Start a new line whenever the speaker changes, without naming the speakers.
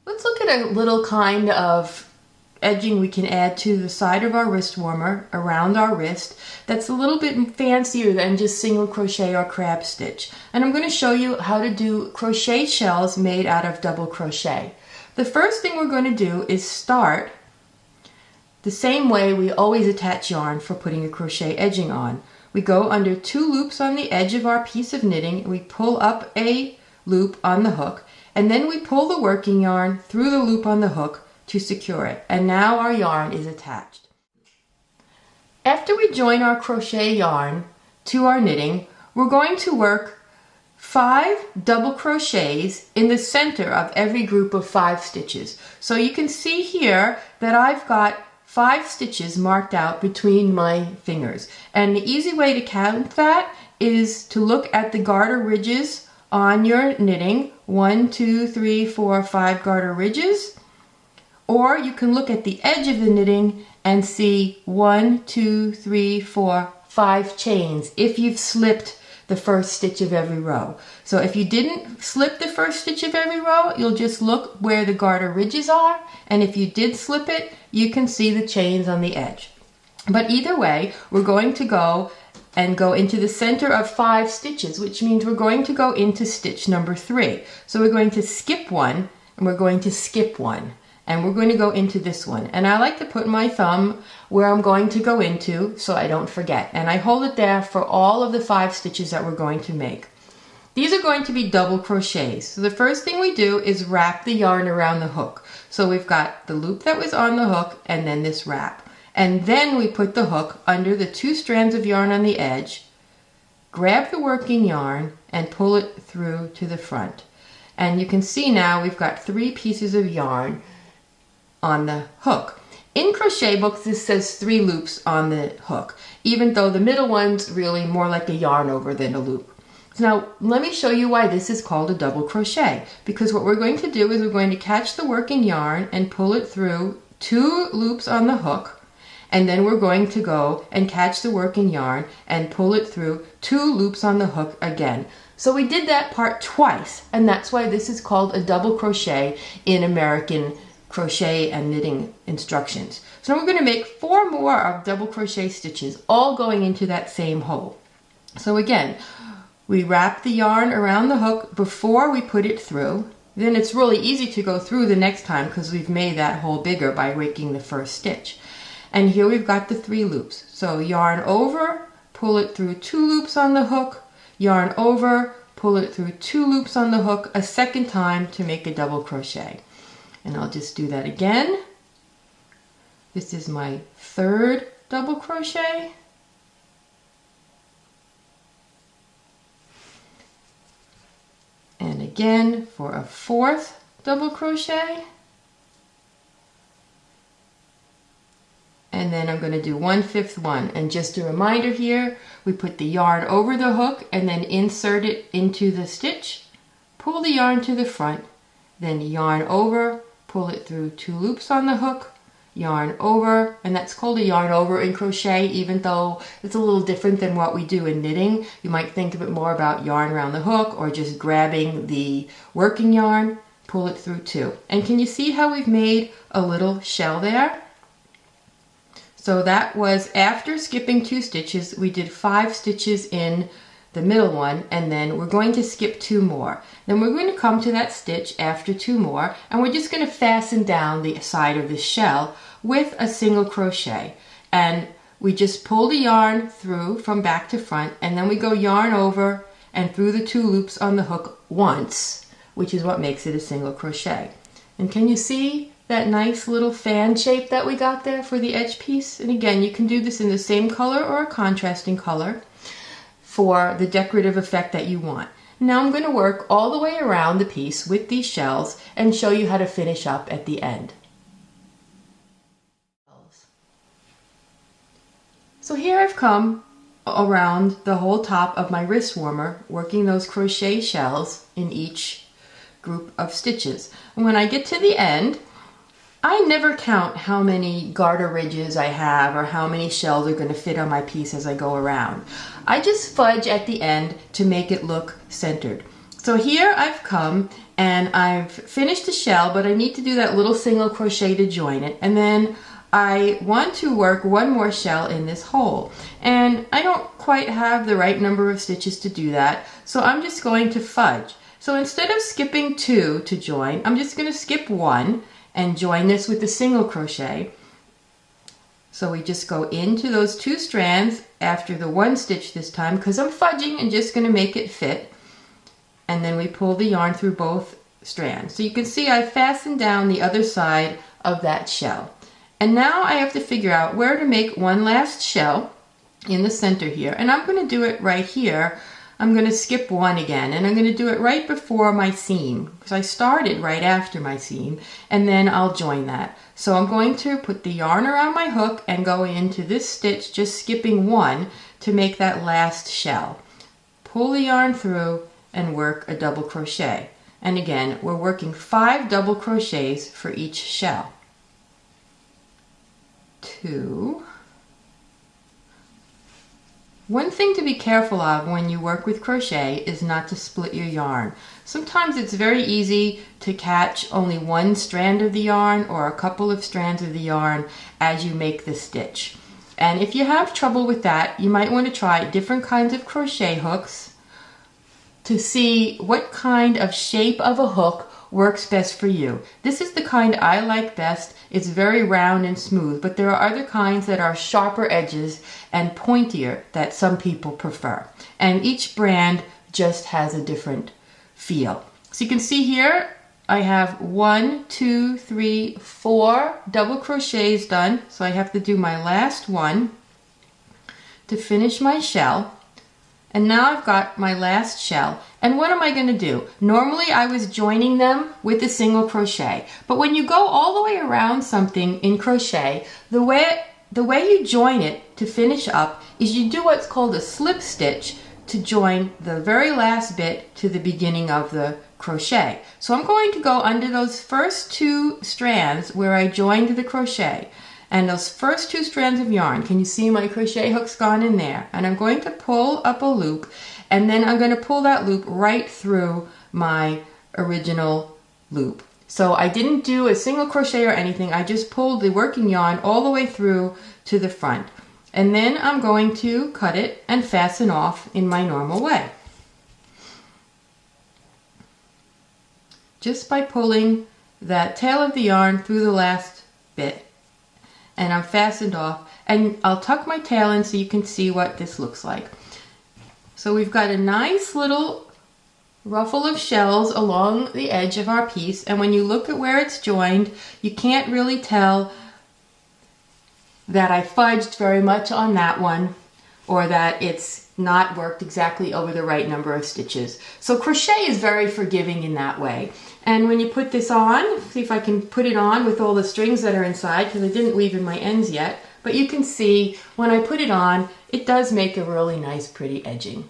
Let's look at a little kind of edging we can add to the side of our wrist warmer around our wrist that's a little bit fancier than just single crochet or crab stitch. And I'm going to show you how to do crochet shells made out of double crochet. The first thing we're going to do is start the same way we always attach yarn for putting a crochet edging on. We go under 2 loops on the edge of our piece of knitting, we pull up a loop on the hook, and then we pull the working yarn through the loop on the hook to secure it. And now our yarn is attached. After we join our crochet yarn to our knitting, we're going to work 5 double crochets in the center of every group of 5 stitches. So you can see here that I've got 5 stitches marked out between my fingers. And the easy way to count that is to look at the garter ridges on your knitting. 1, 2, 3, 4, 5 garter ridges. Or you can look at the edge of the knitting and see 1, 2, 3, 4, 5 chains if you've slipped the first stitch of every row. So if you didn't slip the first stitch of every row, you'll just look where the garter ridges are, and if you did slip it, you can see the chains on the edge. But either way, we're going to go into the center of 5 stitches, which means we're going to go into stitch number 3. So we're going to skip 1, and we're going to skip 1. And we're going to go into this one. And I like to put my thumb where I'm going to go into so I don't forget. And I hold it there for all of the 5 stitches that we're going to make. These are going to be double crochets. So the first thing we do is wrap the yarn around the hook. So we've got the loop that was on the hook and then this wrap. And then we put the hook under the 2 strands of yarn on the edge, grab the working yarn and pull it through to the front. And you can see now we've got 3 pieces of yarn on the hook. In crochet books this says 3 loops on the hook, even though the middle one's really more like a yarn over than a loop. So now let me show you why this is called a double crochet, because what we're going to do is we're going to catch the working yarn and pull it through 2 loops on the hook, and then we're going to go and catch the working yarn and pull it through 2 loops on the hook again. So we did that part twice, and that's why this is called a double crochet in American crochet and knitting instructions. So we're going to make 4 more of double crochet stitches, all going into that same hole. So again, we wrap the yarn around the hook before we put it through. Then it's really easy to go through the next time because we've made that hole bigger by raking the first stitch. And here we've got the 3 loops. So yarn over, pull it through 2 loops on the hook, yarn over, pull it through 2 loops on the hook a second time to make a double crochet. And I'll just do that again. This is my 3rd double crochet. And again for a 4th double crochet. And then I'm going to do 1/5 one. And just a reminder here, we put the yarn over the hook and then insert it into the stitch, pull the yarn to the front, then yarn over, pull it through 2 loops on the hook, yarn over, and that's called a yarn over in crochet, even though it's a little different than what we do in knitting. You might think of it more about yarn around the hook or just grabbing the working yarn, pull it through 2. And can you see how we've made a little shell there? So that was after skipping 2 stitches, we did 5 stitches in the middle one, and then we're going to skip 2 more. Then we're going to come to that stitch after 2 more, and we're just going to fasten down the side of the shell with a single crochet. And we just pull the yarn through from back to front, and then we go yarn over and through the 2 loops on the hook once, which is what makes it a single crochet. And can you see that nice little fan shape that we got there for the edge piece? And again, you can do this in the same color or a contrasting color for the decorative effect that you want. Now I'm going to work all the way around the piece with these shells and show you how to finish up at the end. So here I've come around the whole top of my wrist warmer, working those crochet shells in each group of stitches. And when I get to the end, I never count how many garter ridges I have or how many shells are going to fit on my piece as I go around. I just fudge at the end to make it look centered. So here I've come and I've finished the shell, but I need to do that little single crochet to join it. And then I want to work one more shell in this hole. And I don't quite have the right number of stitches to do that, so I'm just going to fudge. So instead of skipping 2 to join, I'm just going to skip 1 and join this with the single crochet. So we just go into those 2 strands after the 1 stitch this time, because I'm fudging and just going to make it fit. And then we pull the yarn through both strands. So you can see I fastened down the other side of that shell. And now I have to figure out where to make one last shell in the center here. And I'm going to do it right here. I'm going to skip 1 again, and I'm going to do it right before my seam, because I started right after my seam, and then I'll join that. So I'm going to put the yarn around my hook and go into this stitch, just skipping 1 to make that last shell. Pull the yarn through and work a double crochet. And again, we're working 5 double crochets for each shell. 2. One thing to be careful of when you work with crochet is not to split your yarn. Sometimes it's very easy to catch only one strand of the yarn or a couple of strands of the yarn as you make the stitch. And if you have trouble with that, you might want to try different kinds of crochet hooks to see what kind of shape of a hook works best for you. This is the kind I like best. It's very round and smooth, but there are other kinds that are sharper edges and pointier that some people prefer. And each brand just has a different feel. So you can see here I have 1, 2, 3, 4 double crochets done. So I have to do my last one to finish my shell. And now I've got my last shell. And what am I going to do? Normally I was joining them with a single crochet. But when you go all the way around something in crochet, the way you join it to finish up is you do what's called a slip stitch to join the very last bit to the beginning of the crochet. So I'm going to go under those first 2 strands where I joined the crochet. And those first 2 strands of yarn, can you see my crochet hook's gone in there? And I'm going to pull up a loop, and then I'm going to pull that loop right through my original loop. So I didn't do a single crochet or anything, I just pulled the working yarn all the way through to the front. And then I'm going to cut it and fasten off in my normal way. Just by pulling that tail of the yarn through the last bit. And I'm fastened off, and I'll tuck my tail in so you can see what this looks like. So we've got a nice little ruffle of shells along the edge of our piece, and when you look at where it's joined, you can't really tell that I fudged very much on that one, or that it's not worked exactly over the right number of stitches. So crochet is very forgiving in that way. And when you put this on, see if I can put it on with all the strings that are inside, because I didn't weave in my ends yet, but you can see when I put it on, it does make a really nice pretty edging.